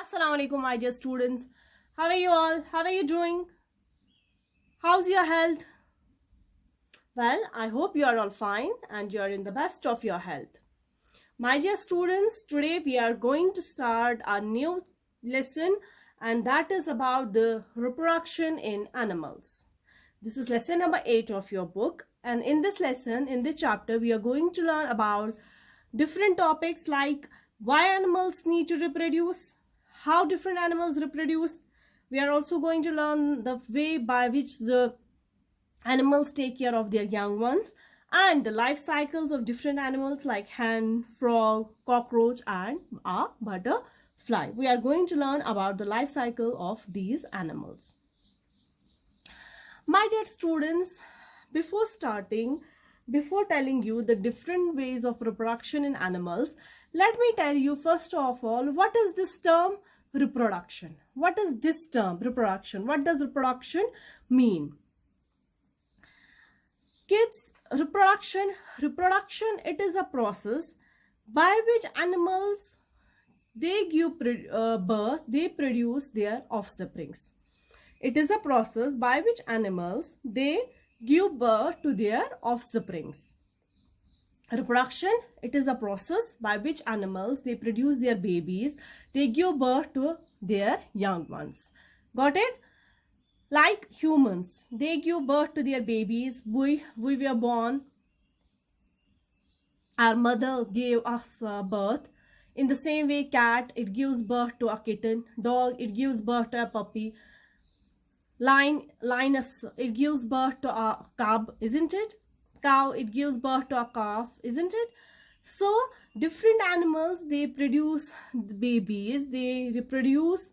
Assalamu alaikum, my dear students. How are you all? How are you doing? How's your health? Well, I hope you are all fine and you are in the best of your health. My dear students, today we are going to start a new lesson, and that is about the reproduction in animals. This is lesson number 8 of your book, and in this lesson, in this chapter, we are going to learn about different topics like why animals need to reproduce, how different animals reproduce. We are also going to learn the way by which the animals take care of their young ones and the life cycles of different animals like hen, frog, cockroach, and a butterfly. We are going to learn about the life cycle of these animals. My dear students, before telling you the different ways of reproduction in animals, let me tell you first of all, what is this term reproduction? What is this term reproduction? What does reproduction mean? Kids, reproduction, it is a process by which animals, they give birth, they produce their offsprings. It is a process by which animals, they give birth to their offsprings. Reproduction, it is a process by which animals, they produce their babies, they give birth to their young ones. Got it? Like humans, they give birth to their babies. We were born, our mother gave us birth. In the same way, cat, it gives birth to a kitten. Dog, it gives birth to a puppy. Lioness, it gives birth to a cub, isn't it? Cow, it gives birth to a calf, isn't it? So different animals, they produce babies, they produce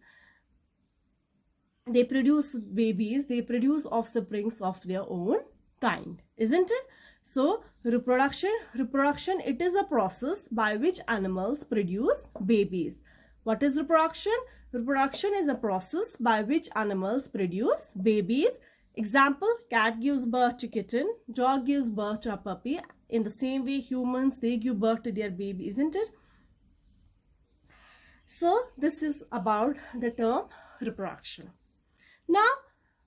babies, they produce offsprings of their own kind, isn't it? So reproduction, it is a process by which animals produce babies. What is reproduction? Reproduction is a process by which animals produce babies. Example, cat gives birth to kitten, dog gives birth to a puppy. In the same way, humans, they give birth to their baby, isn't it? So this is about the term reproduction. Now,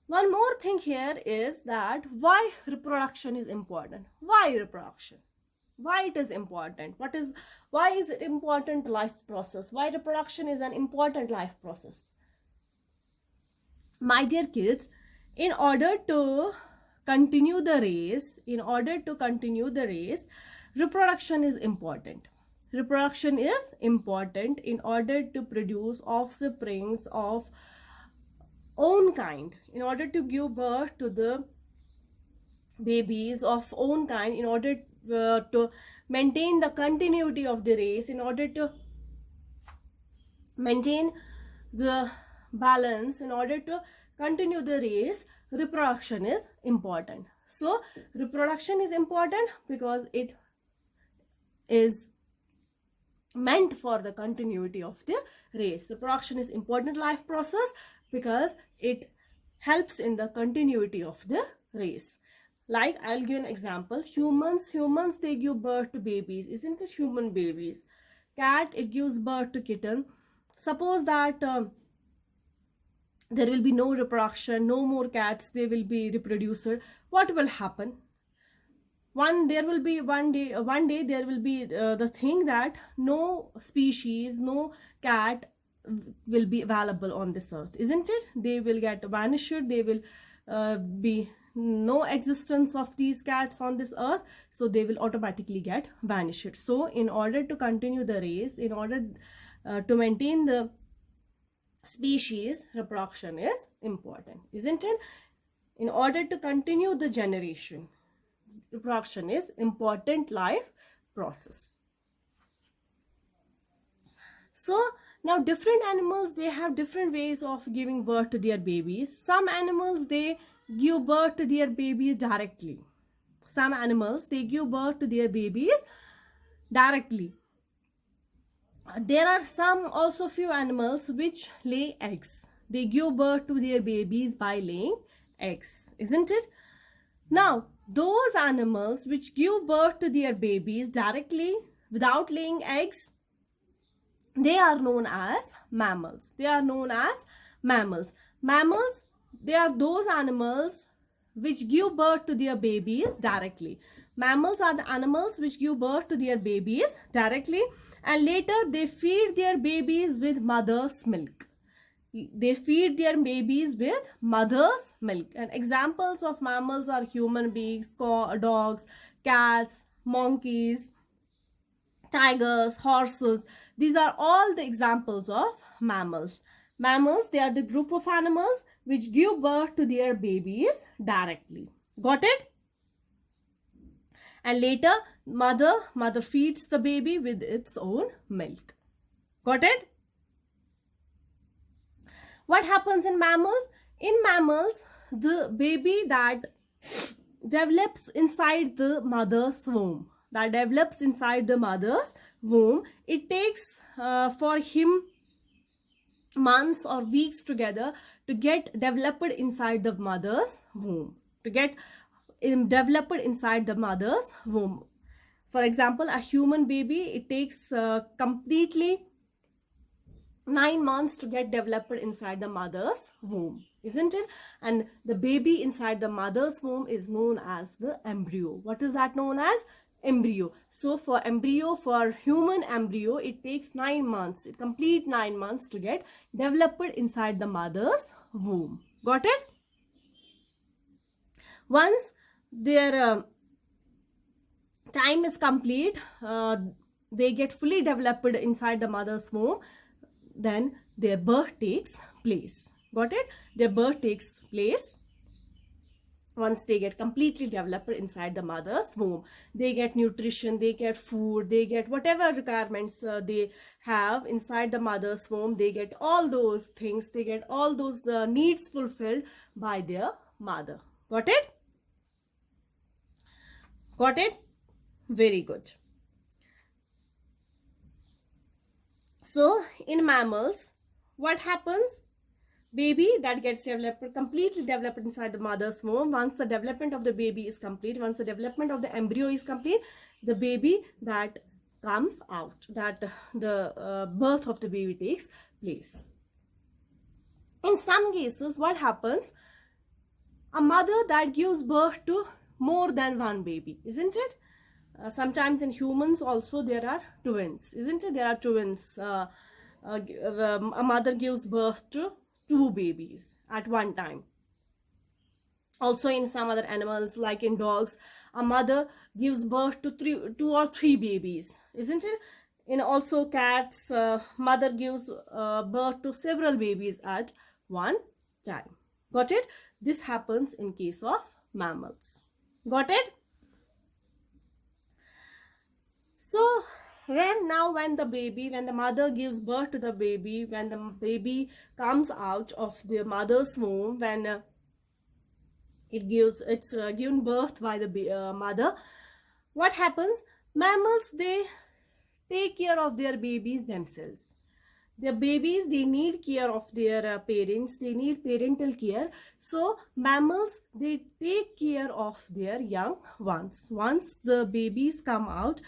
one more thing here is that why reproduction is important. Why reproduction? Why it is important? Why is it important life process? Why reproduction is an important life process? My dear kids, in order to continue the race, reproduction is important. Reproduction is important in order to produce offsprings of own kind, in order to give birth to the babies of own kind, in order to maintain the continuity of the race, in order to maintain the balance, in order to continue the race, reproduction is important. So reproduction is important because it is meant for the continuity of the race. Reproduction is important life process because it helps in the continuity of the race. Like, I'll give an example. Humans, they give birth to babies, isn't it? Human babies. Cat, it gives birth to kitten. Suppose that there will be no reproduction, no more cats, they will be reproducer. What will happen? One day there will be the thing that no species, no cat will be available on this earth, isn't it? They will get vanished. They will be no existence of these cats on this earth, so they will automatically get vanished. So in order to continue the race, in order to maintain the species, reproduction is important, isn't it? In order to continue the generation, reproduction is important life process. So now different animals, they have different ways of giving birth to their babies. Some animals, they give birth to their babies directly. Some animals, they give birth to their babies directly. There are some also few animals which lay eggs. They give birth to their babies by laying eggs, isn't it? Now, those animals which give birth to their babies directly without laying eggs, they are known as mammals. They are known as mammals. Mammals, they are those animals which give birth to their babies directly. Mammals are the animals which give birth to their babies directly, and later they feed their babies with mother's milk. They feed their babies with mother's milk. And examples of mammals are human beings, dogs, cats, monkeys, tigers, horses. These are all the examples of mammals. Mammals, they are the group of animals which give birth to their babies directly. Got it? And later, mother feeds the baby with its own milk. Got it? What happens in mammals? In mammals, the baby that develops inside the mother's womb, it takes for him months or weeks together to get developed inside the mother's womb. For example, a human baby, it takes completely 9 months to get developed inside the mother's womb, isn't it? And the baby inside the mother's womb is known as the embryo. What is that known as? Embryo. So for human embryo, it takes 9 months, complete 9 months to get developed inside the mother's womb. Got it? Once their time is complete, they get fully developed inside the mother's womb, then their birth takes place. Got it? Their birth takes place once they get completely developed inside the mother's womb. They get nutrition, they get food, they get whatever requirements they have inside the mother's womb. They get all those things, they get all those needs fulfilled by their mother. Got it? Got it? Very good. So in mammals, what happens? Baby that gets completely developed inside the mother's womb. Once the development of the baby is complete, once the development of the embryo is complete, the baby that comes out, that the birth of the baby takes place. In some cases, what happens? A mother that gives birth to more than one baby, isn't it? Sometimes in humans also there are twins, isn't it? There are twins. A mother gives birth to 2 babies at one time. Also in some other animals, like in dogs, a mother gives birth to 2 or 3 babies, isn't it? In also cats, mother gives birth to several babies at one time. Got it? This happens in case of mammals. Got it? So when the mother gives birth to the baby, when the baby comes out of the mother's womb, when it's given birth by the mother, what happens? Mammals, they take care of their babies themselves. Their babies, they need care of their parents, they need parental care. So mammals, they take care of their young ones. Once the babies come out,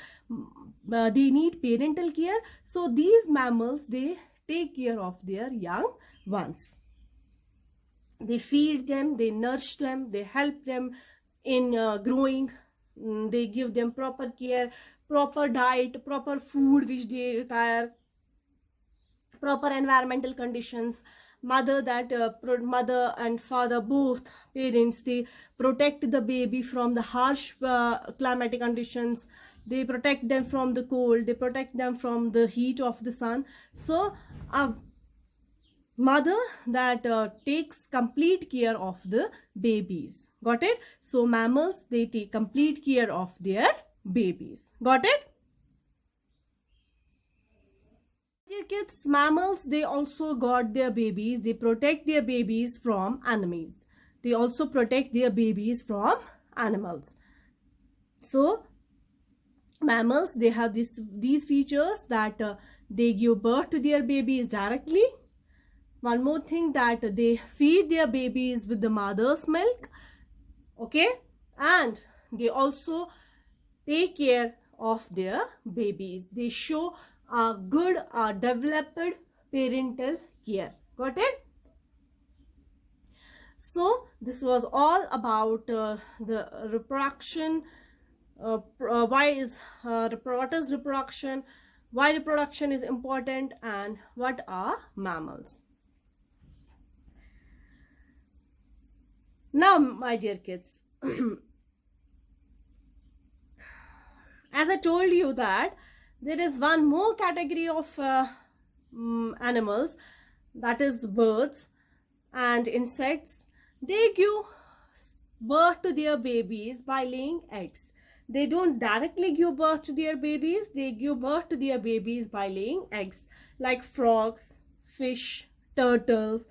they need parental care. So these mammals, they take care of their young ones. They feed them, they nourish them, they help them in growing. They give them proper care, proper diet, proper food which they require, proper environmental conditions. Mother and father, both parents, they protect the baby from the harsh climatic conditions. They protect them from the cold, they protect them from the heat of the sun. So a mother that takes complete care of the babies. Got it? So mammals, they take complete care of their babies. Got it? Dear kids, mammals, they also got their babies. They protect their babies from enemies. They also protect their babies from animals. So mammals, they have these features that they give birth to their babies directly. One more thing, that they feed their babies with the mother's milk. Okay, and they also take care of their babies. They show a good developed parental care. Got it? So this was all about the reproduction. Why is what is reproduction? Why reproduction is important, and what are mammals? Now, my dear kids, as I told you that there is one more category of animals, that is birds and insects. They give birth to their babies by laying eggs. They don't directly give birth to their babies, they give birth to their babies by laying eggs, like frogs, fish, turtles,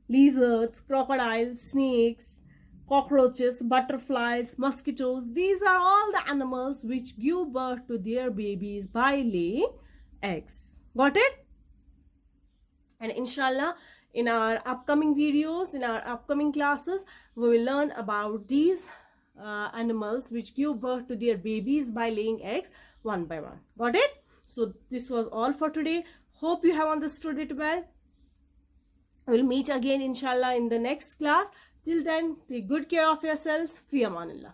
lizards, crocodiles, snakes, cockroaches, butterflies, mosquitoes. These are all the animals which give birth to their babies by laying eggs. Got it? And inshallah, in our upcoming videos, in our upcoming classes, we will learn about these animals which give birth to their babies by laying eggs one by one. Got it? So this was all for today. Hope you have understood it well. We'll meet again inshallah in the next class. Till then, take good care of yourselves. Fi amanillah.